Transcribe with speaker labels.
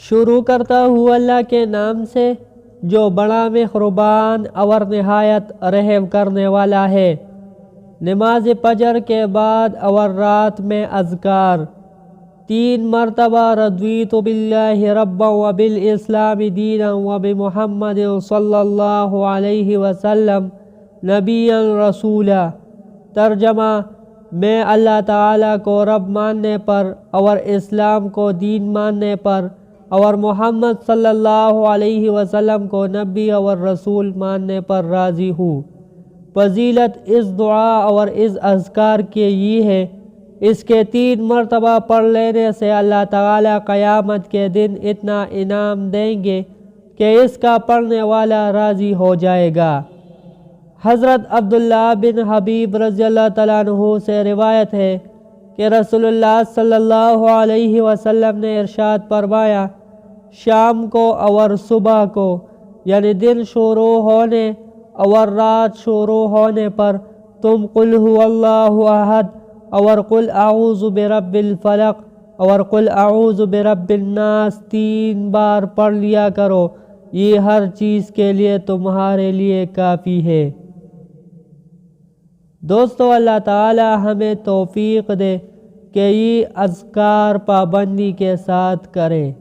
Speaker 1: شروع کرتا ہوں اللہ کے نام سے جو بڑا مہربان اور نہایت رحم کرنے والا ہے۔ نماز فجر کے بعد اور رات میں اذکار 3 مرتبہ رضیت باللہ ربا وبالاسلام دینا وبمحمد صلی اللہ علیہ وسلم نبی رسولا۔ ترجمہ: میں اللہ تعالیٰ کو رب ماننے پر اور اسلام کو دین ماننے پر اور محمد صلی اللہ علیہ وسلم کو نبی اور رسول ماننے پر راضی ہوں۔ فضیلت اس دعا اور اس اذکار کی یہ ہے، اس کے 3 مرتبہ پڑھ لینے سے اللہ تعالیٰ قیامت کے دن اتنا انعام دیں گے کہ اس کا پڑھنے والا راضی ہو جائے گا۔ حضرت عبداللہ بن حبیب رضی اللہ تعالیٰ عنہ سے روایت ہے کہ رسول اللہ صلی اللہ علیہ وسلم نے ارشاد فرمایا، شام کو اور صبح کو یعنی دن شروع ہونے اور رات شروع ہونے پر تم قل هو اللہ احد اور قل اعوذ برب الفلق اور قل اعوذ برب الناس 3 بار پڑھ لیا کرو، یہ ہر چیز کے لیے تمہارے لیے کافی ہے۔ دوستو، اللہ تعالی ہمیں توفیق دے کہ یہ اذکار پابندی کے ساتھ کریں۔